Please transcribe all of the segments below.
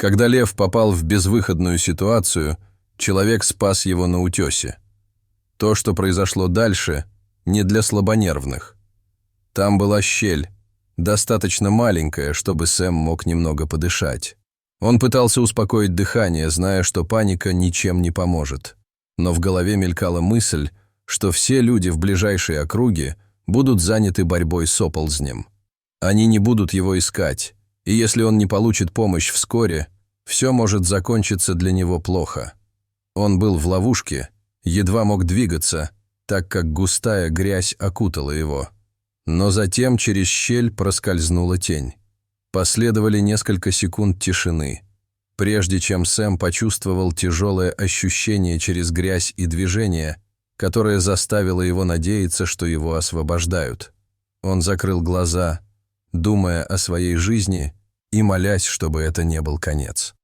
Когда лев попал в безвыходную ситуацию, человек спас его на утесе. То, что произошло дальше, не для слабонервных. Там была щель, достаточно маленькая, чтобы Сэм мог немного подышать. Он пытался успокоить дыхание, зная, что паника ничем не поможет. Но в голове мелькала мысль, что все люди в ближайшей округе будут заняты борьбой с оползнем. Они не будут его искать, и если он не получит помощь вскоре, все может закончиться для него плохо. Он был в ловушке, едва мог двигаться, так как густая грязь окутала его. Но затем через щель проскользнула тень. Последовали несколько секунд тишины, прежде чем Сэм почувствовал тяжелое ощущение через грязь и движение, которое заставило его надеяться, что его освобождают. Он закрыл глаза, думая о своей жизни и молясь, чтобы это не был конец.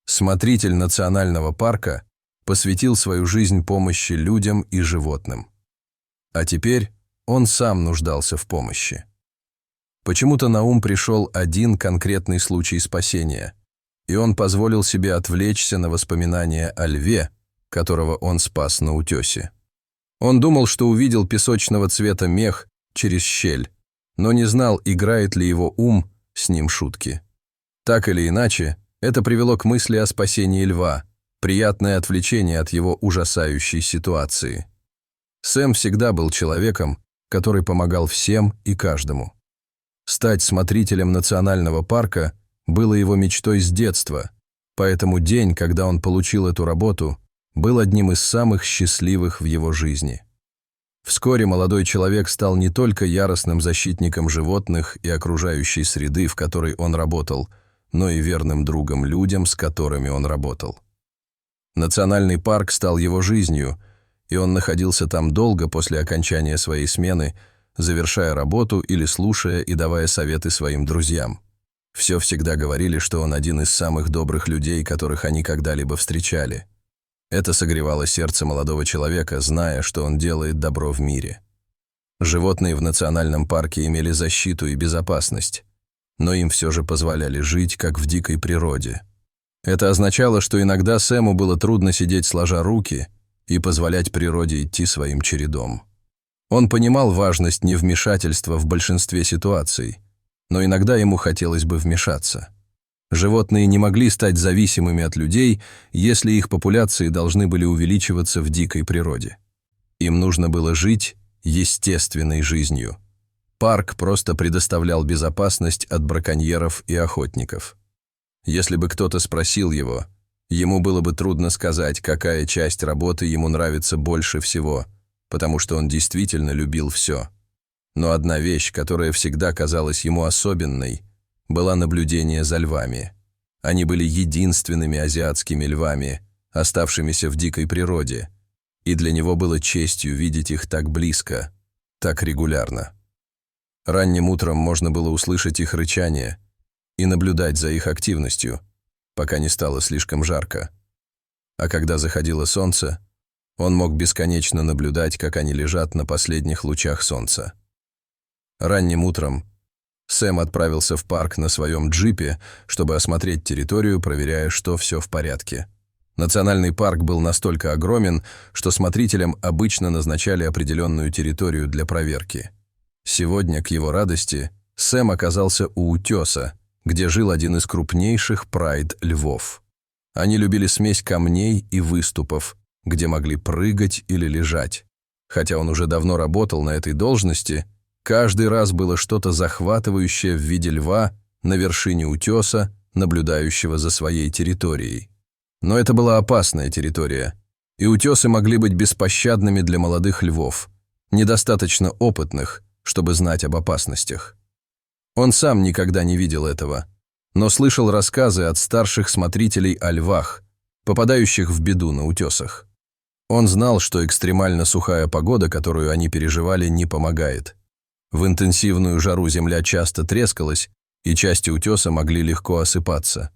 Смотритель национального парка посвятил свою жизнь помощи людям и животным. А теперь он сам нуждался в помощи. Почему-то на ум пришел один конкретный случай спасения, и он позволил себе отвлечься на воспоминания о льве, которого он спас на утесе. Он думал, что увидел песочного цвета мех через щель, но не знал, играет ли его ум с ним шутки. Так или иначе, это привело к мысли о спасении льва, приятное отвлечение от его ужасающей ситуации. Сэм всегда был человеком, который помогал всем и каждому. Стать смотрителем национального парка было его мечтой с детства, поэтому день, когда он получил эту работу, был одним из самых счастливых в его жизни. Вскоре молодой человек стал не только яростным защитником животных и окружающей среды, в которой он работал, но и верным другом людям, с которыми он работал. Национальный парк стал его жизнью, и он находился там долго после окончания своей смены, завершая работу или слушая и давая советы своим друзьям. Все всегда говорили, что он один из самых добрых людей, которых они когда-либо встречали. Это согревало сердце молодого человека, зная, что он делает добро в мире. Животные в национальном парке имели защиту и безопасность, но им все же позволяли жить, как в дикой природе. Это означало, что иногда Сэму было трудно сидеть сложа руки и позволять природе идти своим чередом. Он понимал важность невмешательства в большинстве ситуаций, но иногда ему хотелось бы вмешаться. Животные не могли стать зависимыми от людей, если их популяции должны были увеличиваться в дикой природе. Им нужно было жить естественной жизнью. Парк просто предоставлял безопасность от браконьеров и охотников. Если бы кто-то спросил его, ему было бы трудно сказать, какая часть работы ему нравится больше всего, потому что он действительно любил все. Но одна вещь, которая всегда казалась ему особенной, было наблюдение за львами. Они были единственными азиатскими львами, оставшимися в дикой природе, и для него было честью видеть их так близко, так регулярно. Ранним утром можно было услышать их рычание и наблюдать за их активностью, пока не стало слишком жарко. А когда заходило солнце, он мог бесконечно наблюдать, как они лежат на последних лучах солнца. Ранним утром Сэм отправился в парк на своем джипе, чтобы осмотреть территорию, проверяя, что все в порядке. Национальный парк был настолько огромен, что смотрителям обычно назначали определенную территорию для проверки. Сегодня, к его радости, Сэм оказался у утеса, где жил один из крупнейших прайд-львов. Они любили смесь камней и выступов, где могли прыгать или лежать. Хотя он уже давно работал на этой должности, каждый раз было что-то захватывающее в виде льва на вершине утеса, наблюдающего за своей территорией. Но это была опасная территория, и утесы могли быть беспощадными для молодых львов, недостаточно опытных, чтобы знать об опасностях. Он сам никогда не видел этого, но слышал рассказы от старших смотрителей о львах, попадающих в беду на утесах. Он знал, что экстремально сухая погода, которую они переживали, не помогает. В интенсивную жару земля часто трескалась, и части утеса могли легко осыпаться.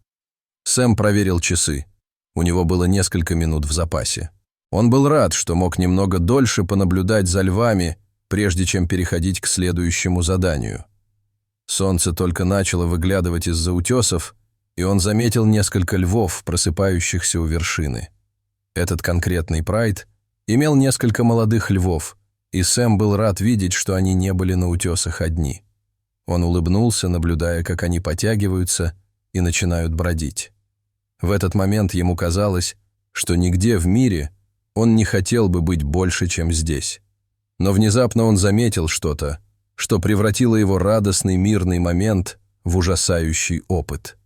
Сэм проверил часы. У него было несколько минут в запасе. Он был рад, что мог немного дольше понаблюдать за львами, прежде чем переходить к следующему заданию. Солнце только начало выглядывать из-за утесов, и он заметил несколько львов, просыпающихся у вершины. Этот конкретный прайд имел несколько молодых львов, и Сэм был рад видеть, что они не были на утесах одни. Он улыбнулся, наблюдая, как они потягиваются и начинают бродить. В этот момент ему казалось, что нигде в мире он не хотел бы быть больше, чем здесь. Но внезапно он заметил что-то, что превратило его радостный мирный момент в ужасающий опыт.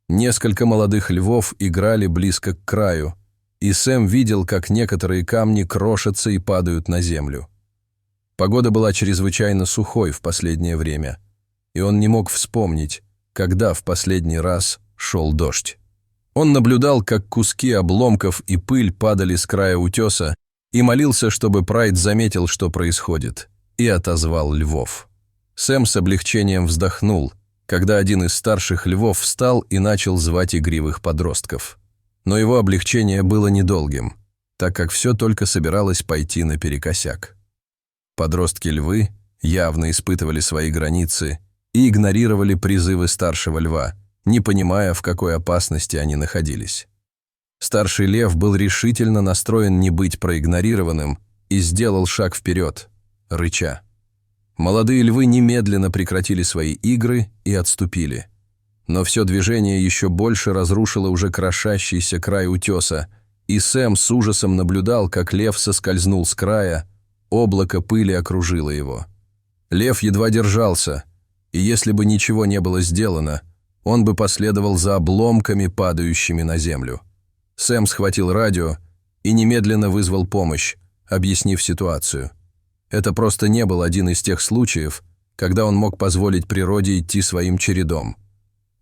Несколько молодых львов играли близко к краю, и Сэм видел, как некоторые камни крошатся и падают на землю. Погода была чрезвычайно сухой в последнее время, и он не мог вспомнить, когда в последний раз шел дождь. Он наблюдал, как куски обломков и пыль падали с края утеса, и молился, чтобы прайд заметил, что происходит, и отозвал львов. Сэм с облегчением вздохнул, когда один из старших львов встал и начал звать игривых подростков. Но его облегчение было недолгим, так как все только собиралось пойти наперекосяк. Подростки-львы явно испытывали свои границы и игнорировали призывы старшего льва, не понимая, в какой опасности они находились. Старший лев был решительно настроен не быть проигнорированным и сделал шаг вперед, рыча. Молодые львы немедленно прекратили свои игры и отступили. Но все движение еще больше разрушило уже крошащийся край утеса, и Сэм с ужасом наблюдал, как лев соскользнул с края, облако пыли окружило его. Лев едва держался, и если бы ничего не было сделано, он бы последовал за обломками, падающими на землю. Сэм схватил радио и немедленно вызвал помощь, объяснив ситуацию. Это просто не был один из тех случаев, когда он мог позволить природе идти своим чередом.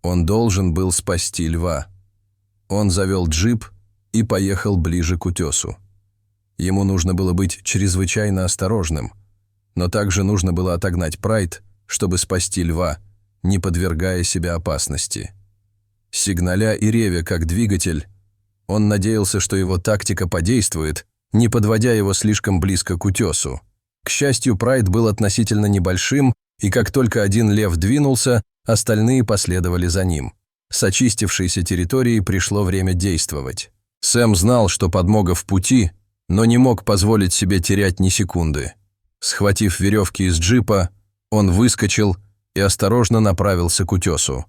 Он должен был спасти льва. Он завел джип и поехал ближе к утесу. Ему нужно было быть чрезвычайно осторожным, но также нужно было отогнать прайд, чтобы спасти льва, не подвергая себя опасности. Сигналя и ревя как двигатель, он надеялся, что его тактика подействует, не подводя его слишком близко к утесу. К счастью, прайд был относительно небольшим, и как только один лев двинулся, остальные последовали за ним. С очистившейся территории пришло время действовать. Сэм знал, что подмога в пути, но не мог позволить себе терять ни секунды. Схватив веревки из джипа, он выскочил и осторожно направился к утесу.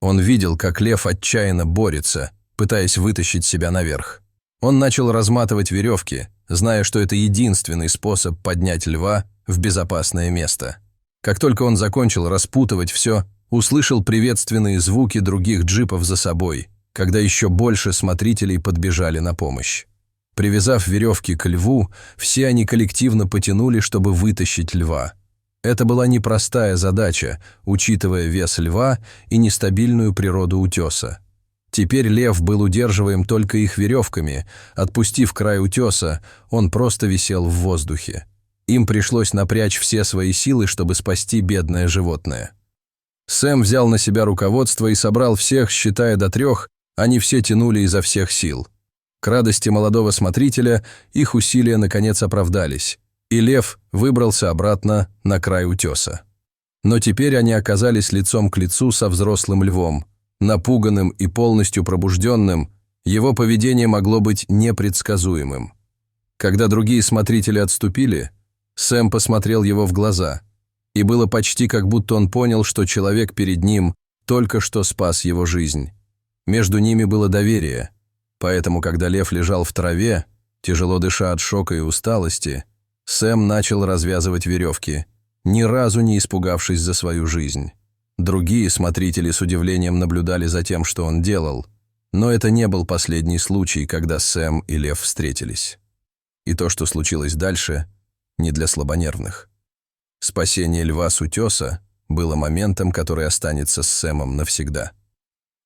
Он видел, как лев отчаянно борется, пытаясь вытащить себя наверх. Он начал разматывать веревки, зная, что это единственный способ поднять льва в безопасное место. Как только он закончил распутывать все, услышал приветственные звуки других джипов за собой, когда еще больше смотрителей подбежали на помощь. Привязав веревки к льву, все они коллективно потянули, чтобы вытащить льва. Это была непростая задача, учитывая вес льва и нестабильную природу утеса. Теперь лев был удерживаем только их веревками. Отпустив край утеса, он просто висел в воздухе. Им пришлось напрячь все свои силы, чтобы спасти бедное животное. Сэм взял на себя руководство и собрал всех, считая до 3, они все тянули изо всех сил. К радости молодого смотрителя их усилия наконец оправдались, и лев выбрался обратно на край утеса. Но теперь они оказались лицом к лицу со взрослым львом. Напуганным и полностью пробужденным, его поведение могло быть непредсказуемым. Когда другие смотрители отступили, Сэм посмотрел его в глаза, и было почти как будто он понял, что человек перед ним только что спас его жизнь. Между ними было доверие, поэтому, когда лев лежал в траве, тяжело дыша от шока и усталости, Сэм начал развязывать веревки, ни разу не испугавшись за свою жизнь. Другие смотрители с удивлением наблюдали за тем, что он делал, но это не был последний случай, когда Сэм и лев встретились. И то, что случилось дальше, не для слабонервных. Спасение льва с утеса было моментом, который останется с Сэмом навсегда.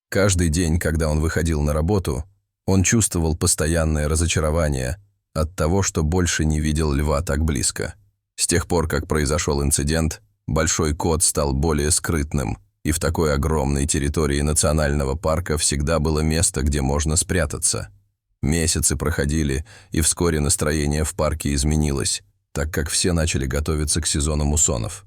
Каждый день, когда он выходил на работу, он чувствовал постоянное разочарование от того, что больше не видел льва так близко. С тех пор, как произошел инцидент, большой кот стал более скрытным, и в такой огромной территории национального парка всегда было место, где можно спрятаться. Месяцы проходили, и вскоре настроение в парке изменилось, так как все начали готовиться к сезону муссонов.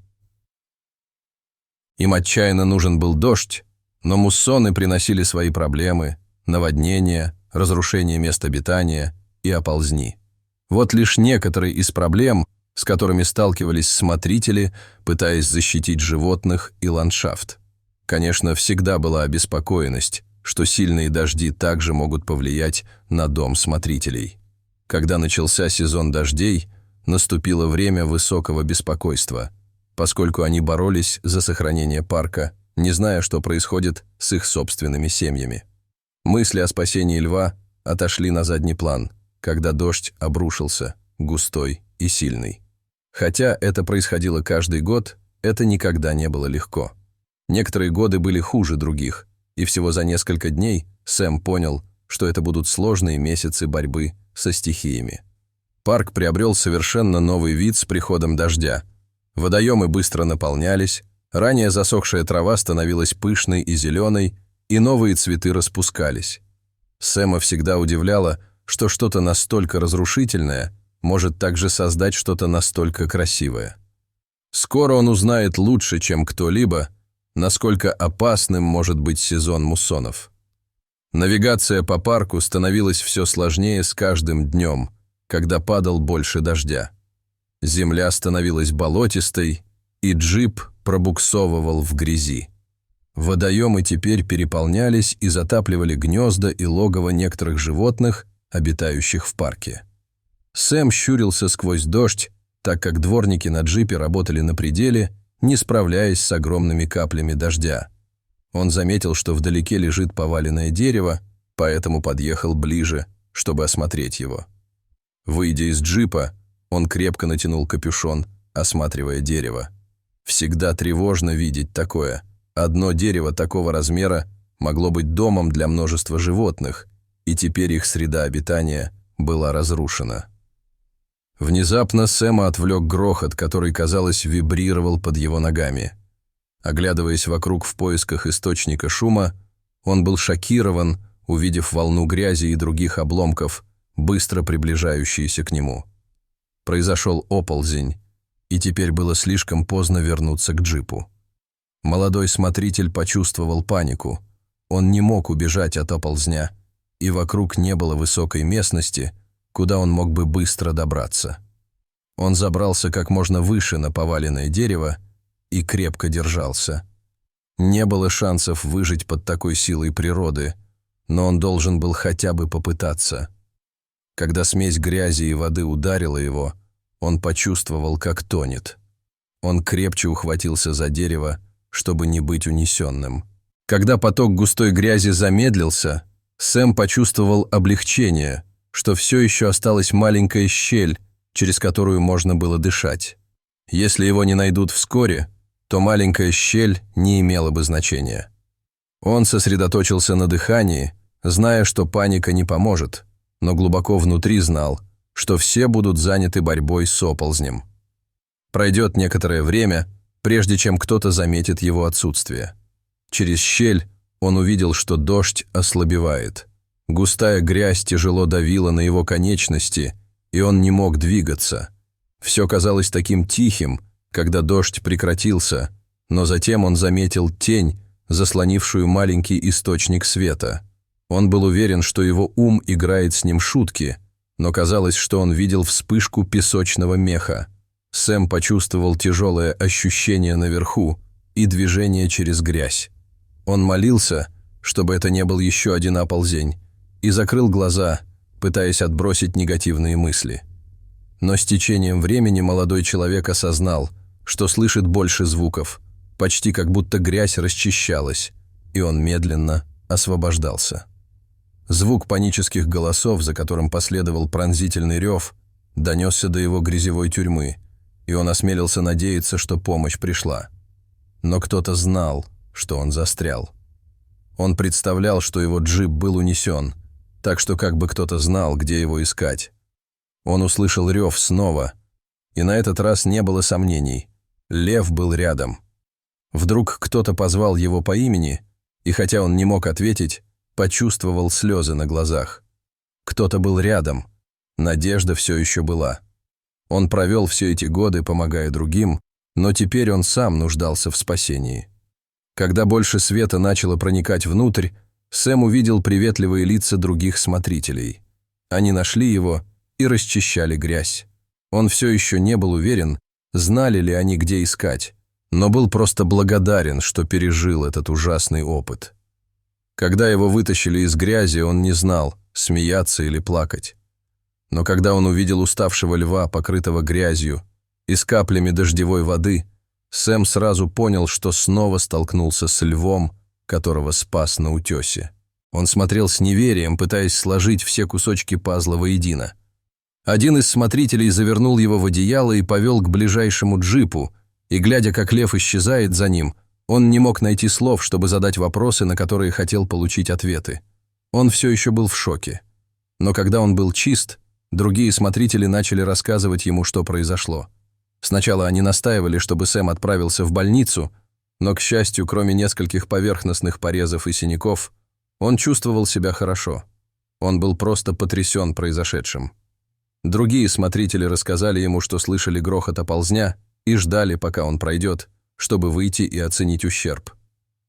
Им отчаянно нужен был дождь, Но муссоны приносили свои проблемы, наводнения, разрушение мест обитания и оползни. Вот лишь некоторые из проблем, с которыми сталкивались смотрители, пытаясь защитить животных и ландшафт. Конечно, всегда была обеспокоенность, что сильные дожди также могут повлиять на дом смотрителей. Когда начался сезон дождей, наступило время высокого беспокойства, поскольку они боролись за сохранение парка, не зная, что происходит с их собственными семьями. Мысли о спасении льва отошли на задний план, когда дождь обрушился, густой и сильный. Хотя это происходило каждый год, это никогда не было легко. Некоторые годы были хуже других, и всего за несколько дней Сэм понял, что это будут сложные месяцы борьбы со стихиями. Парк приобрел совершенно новый вид с приходом дождя. Водоемы быстро наполнялись, ранее засохшая трава становилась пышной и зеленой, и новые цветы распускались. Сэма всегда удивляло, что что-то настолько разрушительное может также создать что-то настолько красивое. Скоро он узнает лучше, чем кто-либо, насколько опасным может быть сезон муссонов. Навигация по парку становилась все сложнее с каждым днем, когда падал больше дождя. Земля становилась болотистой, и джип пробуксовывал в грязи. Водоемы теперь переполнялись и затапливали гнезда и логово некоторых животных, обитающих в парке. Сэм щурился сквозь дождь, так как дворники на джипе работали на пределе, не справляясь с огромными каплями дождя. Он заметил, что вдалеке лежит поваленное дерево, поэтому подъехал ближе, чтобы осмотреть его. Выйдя из джипа, он крепко натянул капюшон, осматривая дерево. Всегда тревожно видеть такое. Одно дерево такого размера могло быть домом для множества животных, и теперь их среда обитания была разрушена. Внезапно Сэма отвлек грохот, который, казалось, вибрировал под его ногами. Оглядываясь вокруг в поисках источника шума, он был шокирован, увидев волну грязи и других обломков, быстро приближающиеся к нему. Произошел оползень, и теперь было слишком поздно вернуться к джипу. Молодой смотритель почувствовал панику. Он не мог убежать от оползня, и вокруг не было высокой местности, куда он мог бы быстро добраться. Он забрался как можно выше на поваленное дерево и крепко держался. Не было шансов выжить под такой силой природы, но он должен был хотя бы попытаться. Когда смесь грязи и воды ударила его, он почувствовал, как тонет. Он крепче ухватился за дерево, чтобы не быть унесенным. Когда поток густой грязи замедлился, Сэм почувствовал облегчение, что все еще осталась маленькая щель, через которую можно было дышать. Если его не найдут вскоре, то маленькая щель не имела бы значения. Он сосредоточился на дыхании, зная, что паника не поможет, но глубоко внутри знал, что все будут заняты борьбой с оползнем. Пройдет некоторое время, прежде чем кто-то заметит его отсутствие. Через щель он увидел, что дождь ослабевает. Густая грязь тяжело давила на его конечности, и он не мог двигаться. Все казалось таким тихим, когда дождь прекратился, но затем он заметил тень, заслонившую маленький источник света. Он был уверен, что его ум играет с ним шутки, но казалось, что он видел вспышку песочного меха. Сэм почувствовал тяжелое ощущение наверху и движение через грязь. Он молился, чтобы это не был еще один оползень, и закрыл глаза, пытаясь отбросить негативные мысли. Но с течением времени молодой человек осознал, что слышит больше звуков, почти как будто грязь расчищалась, и он медленно освобождался. Звук панических голосов, за которым последовал пронзительный рев, донесся до его грязевой тюрьмы, и он осмелился надеяться, что помощь пришла. Но кто-то знал, что он застрял. Он представлял, что его джип был унесен, так что как бы кто-то знал, где его искать. Он услышал рев снова, и на этот раз не было сомнений. Лев был рядом. Вдруг кто-то позвал его по имени, и хотя он не мог ответить, почувствовал слезы на глазах. Кто-то был рядом. Надежда все еще была. Он провел все эти годы, помогая другим, но теперь он сам нуждался в спасении. Когда больше света начало проникать внутрь, Сэм увидел приветливые лица других смотрителей. Они нашли его и расчищали грязь. Он все еще не был уверен, знали ли они, где искать, но был просто благодарен, что пережил этот ужасный опыт. Когда его вытащили из грязи, он не знал, смеяться или плакать. Но когда он увидел уставшего льва, покрытого грязью, и с каплями дождевой воды, Сэм сразу понял, что снова столкнулся с львом, которого спас на утесе. Он смотрел с неверием, пытаясь сложить все кусочки пазла воедино. Один из смотрителей завернул его в одеяло и повел к ближайшему джипу, и, глядя, как лев исчезает за ним, он не мог найти слов, чтобы задать вопросы, на которые хотел получить ответы. Он все еще был в шоке. Но когда он был чист, другие смотрители начали рассказывать ему, что произошло. Сначала они настаивали, чтобы Сэм отправился в больницу, но, к счастью, кроме нескольких поверхностных порезов и синяков, он чувствовал себя хорошо. Он был просто потрясен произошедшим. Другие смотрители рассказали ему, что слышали грохот оползня и ждали, пока он пройдет, чтобы выйти и оценить ущерб.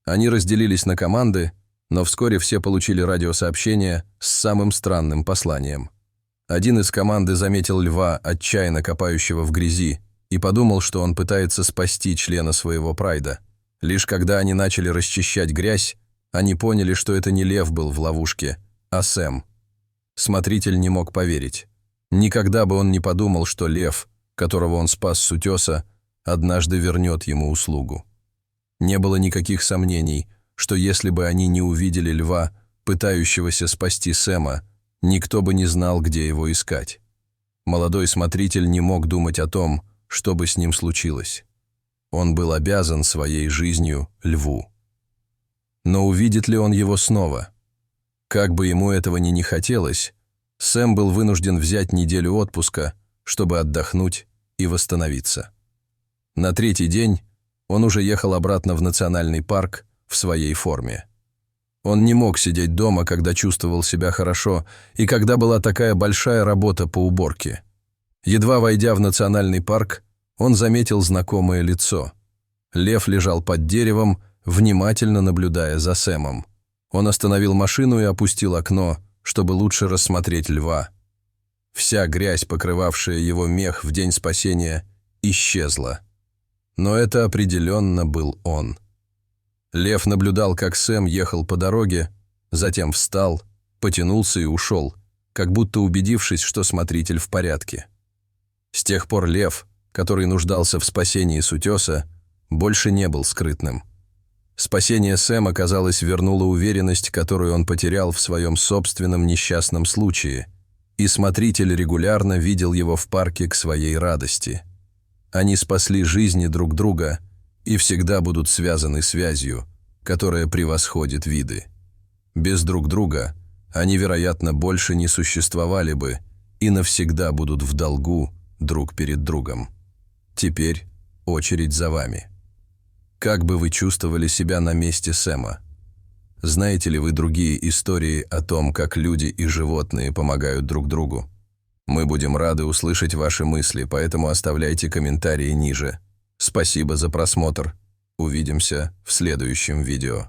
Они разделились на команды, но вскоре все получили радиосообщение с самым странным посланием. Один из команды заметил льва, отчаянно копающего в грязи, и подумал, что он пытается спасти члена своего прайда. Лишь когда они начали расчищать грязь, они поняли, что это не лев был в ловушке, а Сэм. Смотритель не мог поверить. Никогда бы он не подумал, что лев, которого он спас с утеса, однажды вернет ему услугу. Не было никаких сомнений, что если бы они не увидели льва, пытающегося спасти Сэма, никто бы не знал, где его искать. Молодой смотритель не мог думать о том, что бы с ним случилось. Он был обязан своей жизнью льву. Но увидит ли он его снова? Как бы ему этого ни не хотелось, Сэм был вынужден взять неделю отпуска, чтобы отдохнуть и восстановиться. На третий день он уже ехал обратно в национальный парк в своей форме. Он не мог сидеть дома, когда чувствовал себя хорошо, и когда была такая большая работа по уборке. Едва войдя в национальный парк, он заметил знакомое лицо. Лев лежал под деревом, внимательно наблюдая за Сэмом. Он остановил машину и опустил окно, чтобы лучше рассмотреть льва. Вся грязь, покрывавшая его мех в день спасения, исчезла. Но это определенно был он. Лев наблюдал, как Сэм ехал по дороге, затем встал, потянулся и ушел, как будто убедившись, что смотритель в порядке. С тех пор лев, который нуждался в спасении с утеса, больше не был скрытным. Спасение Сэма, казалось, вернуло уверенность, которую он потерял в своем собственном несчастном случае, и смотритель регулярно видел его в парке к своей радости. Они спасли жизни друг друга и всегда будут связаны связью, которая превосходит виды. Без друг друга они, вероятно, больше не существовали бы и навсегда будут в долгу друг перед другом. Теперь очередь за вами. Как бы вы чувствовали себя на месте Сэма? Знаете ли вы другие истории о том, как люди и животные помогают друг другу? Мы будем рады услышать ваши мысли, поэтому оставляйте комментарии ниже. Спасибо за просмотр. Увидимся в следующем видео.